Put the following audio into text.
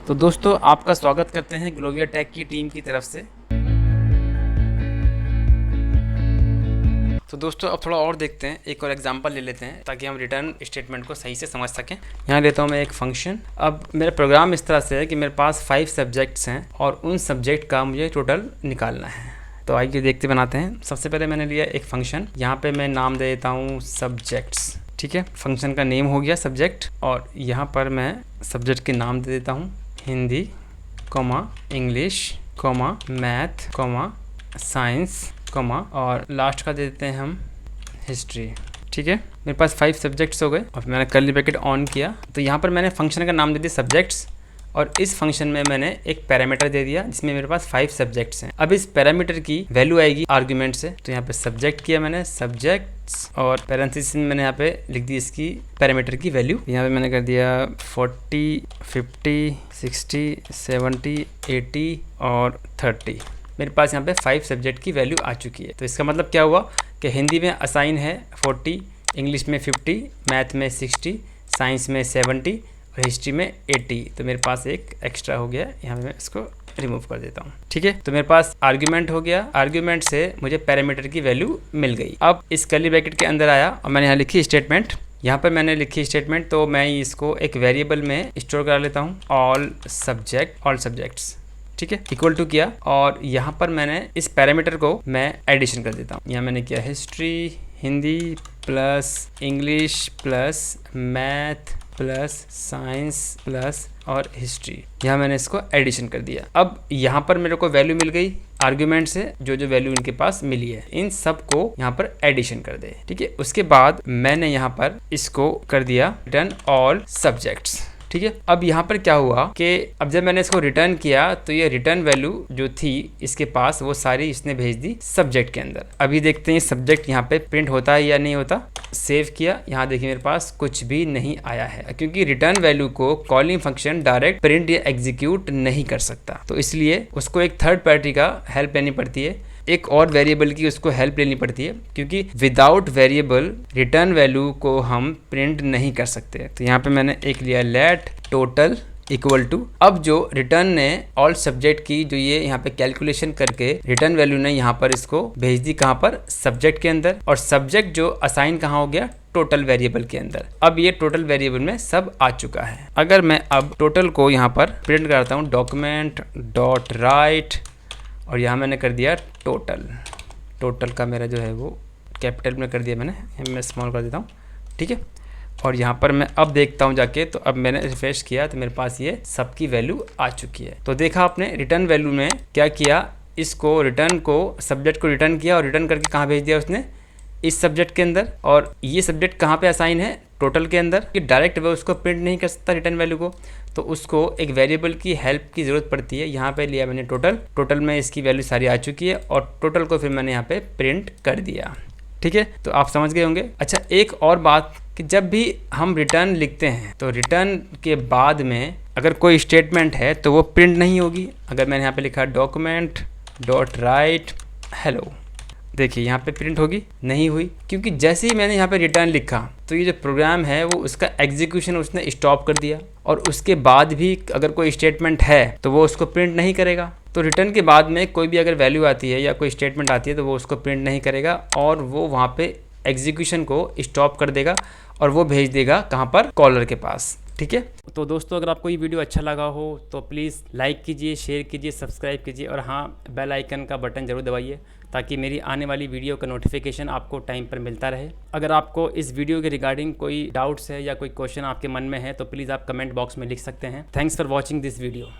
तो दोस्तों आपका स्वागत करते हैं ग्लोविया टेक की टीम की तरफ से। तो दोस्तों अब थोड़ा और देखते हैं, एक और एग्जांपल ले लेते हैं ताकि हम रिटर्न स्टेटमेंट को सही से समझ सकें। यहाँ लेता हूँ मैं एक फंक्शन। अब मेरा प्रोग्राम इस तरह से है कि मेरे पास 5 सब्जेक्ट्स हैं और उन सब्जेक्ट का मुझे टोटल निकालना है। तो आइए देखते बनाते हैं। सबसे पहले मैंने लिया एक फंक्शन, यहाँ पे मैं नाम दे देता हूँ सब्जेक्ट्स। ठीक है, फंक्शन का नेम हो गया सब्जेक्ट और यहाँ पर मैं सब्जेक्ट के नाम दे देता हूँ हिंदी, इंग्लिश, मैथ, साइंस, और लास्ट का दे देते हैं हम हिस्ट्री। ठीक है, मेरे पास 5 सब्जेक्ट्स हो गए और मैंने कर्ली ब्रैकेट ऑन किया। तो यहाँ पर मैंने फंक्शन का नाम दे दिया सब्जेक्ट्स और इस फंक्शन में मैंने एक पैरामीटर दे दिया जिसमें मेरे पास 5 सब्जेक्ट्स हैं। अब इस पैरामीटर की वैल्यू आएगी आर्गुमेंट से। तो यहाँ पे सब्जेक्ट किया मैंने सब्जेक्ट्स और पैरेंथेसिस में मैंने यहाँ पे लिख दी इसकी पैरामीटर की वैल्यू। यहाँ पे मैंने कर दिया 40, 50, 60, 70, 80 और 30। मेरे पास यहाँ पे 5 सब्जेक्ट की वैल्यू आ चुकी है। तो इसका मतलब क्या हुआ कि हिंदी में असाइन है 40, इंग्लिश में 50, मैथ में 60, साइंस में 70 और हिस्ट्री में 80। तो मेरे पास एक एक्स्ट्रा हो गया, यहाँ पे मैं इसको रिमूव कर देता हूँ। ठीक है, तो मेरे पास आर्ग्यूमेंट हो गया, आर्ग्यूमेंट से मुझे पैरामीटर की वैल्यू मिल गई। अब इस कर्ली ब्रैकेट के अंदर आया और मैंने यहाँ लिखी स्टेटमेंट। यहाँ पर मैंने लिखी स्टेटमेंट, तो मैं इसको एक वेरिएबल में स्टोर करा लेता हूँ, ऑल सब्जेक्ट्स। ठीक है, इक्वल टू किया और यहाँ पर मैंने इस पैरामीटर को मैं एडिशन कर देता हूँ। यहाँ मैंने किया history, Hindi plus English plus math plus science plus और हिस्ट्री। यहाँ मैंने इसको एडिशन कर दिया। अब यहाँ पर मेरे को वैल्यू मिल गई आर्ग्यूमेंट से, जो वैल्यू इनके पास मिली है इन सब को यहाँ पर एडिशन कर दे। ठीक है, उसके बाद मैंने यहाँ पर इसको कर दिया रिटर्न ऑल सब्जेक्ट्स। ठीक है, अब यहाँ पर क्या हुआ कि अब जब मैंने इसको रिटर्न किया तो ये रिटर्न वैल्यू जो थी इसके पास वो सारी इसने भेज दी सब्जेक्ट के अंदर। अभी देखते हैं सब्जेक्ट यहाँ पे प्रिंट होता है या नहीं होता। सेव किया, यहाँ देखिए मेरे पास कुछ भी नहीं आया है क्योंकि रिटर्न वैल्यू को कॉलिंग फंक्शन डायरेक्ट प्रिंट या एग्जीक्यूट नहीं कर सकता। तो इसलिए उसको एक थर्ड पार्टी का हेल्प लेनी पड़ती है, एक और वेरिएबल की उसको हेल्प लेनी पड़ती है क्योंकि विदाउट वेरिएबल रिटर्न वैल्यू को हम प्रिंट नहीं कर सकते। तो यहाँ पे मैंने एक लिया लेट टोटल इक्वल टू, अब जो रिटर्न ने ऑल सब्जेक्ट की जो ये यहाँ पे कैलकुलेशन करके रिटर्न वैल्यू ने यहाँ पर इसको भेज दी कहाँ पर, सब्जेक्ट के अंदर। और सब्जेक्ट जो असाइन कहाँ हो गया, टोटल वेरिएबल के अंदर। अब ये टोटल वेरिएबल में सब आ चुका है। अगर मैं अब टोटल को यहाँ पर प्रिंट करता हूँ डॉक्यूमेंट डॉट राइट और यहाँ मैंने कर दिया टोटल का मेरा जो है वो कैपिटल में कर दिया मैंने, मैं स्मॉल कर देता हूँ। ठीक है, और यहाँ पर मैं अब देखता हूँ जाके, तो अब मैंने रिफ्रेश किया तो मेरे पास ये सबकी वैल्यू आ चुकी है। तो देखा आपने रिटर्न वैल्यू में क्या किया, इसको रिटर्न को सब्जेक्ट को रिटर्न किया और रिटर्न करके कहाँ भेज दिया उसने, इस सब्जेक्ट के अंदर। और ये सब्जेक्ट कहाँ पे असाइन है, टोटल के अंदर। कि डायरेक्ट वो उसको प्रिंट नहीं कर सकता रिटर्न वैल्यू को, तो उसको एक वेरिएबल की हेल्प की ज़रूरत पड़ती है। यहाँ पे लिया मैंने टोटल में इसकी वैल्यू सारी आ चुकी है और टोटल को फिर मैंने यहाँ पे प्रिंट कर दिया। ठीक है, तो आप समझ गए होंगे। अच्छा, एक और बात कि जब भी हम रिटर्न लिखते हैं तो रिटर्न के बाद में अगर कोई स्टेटमेंट है तो वो प्रिंट नहीं होगी। अगर मैंने यहाँ पे लिखा डॉक्यूमेंट डॉट राइट हेलो, देखिए यहाँ पे प्रिंट होगी, नहीं हुई, क्योंकि जैसे ही मैंने यहाँ पे रिटर्न लिखा तो ये जो प्रोग्राम है वो उसका एग्जीक्यूशन उसने स्टॉप कर दिया और उसके बाद भी अगर कोई स्टेटमेंट है तो वो उसको प्रिंट नहीं करेगा। तो रिटर्न के बाद में कोई भी अगर वैल्यू आती है या कोई स्टेटमेंट आती है तो वो उसको प्रिंट नहीं करेगा और वो वहाँ पे एग्जीक्यूशन को स्टॉप कर देगा और वो भेज देगा कहाँ पर, कॉलर के पास। ठीक है, तो दोस्तों अगर आपको ये वीडियो अच्छा लगा हो तो प्लीज़ लाइक कीजिए, शेयर कीजिए, सब्सक्राइब कीजिए और हाँ, बेल आइकन का बटन ज़रूर दबाइए ताकि मेरी आने वाली वीडियो का नोटिफिकेशन आपको टाइम पर मिलता रहे। अगर आपको इस वीडियो के रिगार्डिंग कोई डाउट्स है या कोई क्वेश्चन आपके मन में है तो प्लीज़ आप कमेंट बॉक्स में लिख सकते हैं। Thanks for watching this video.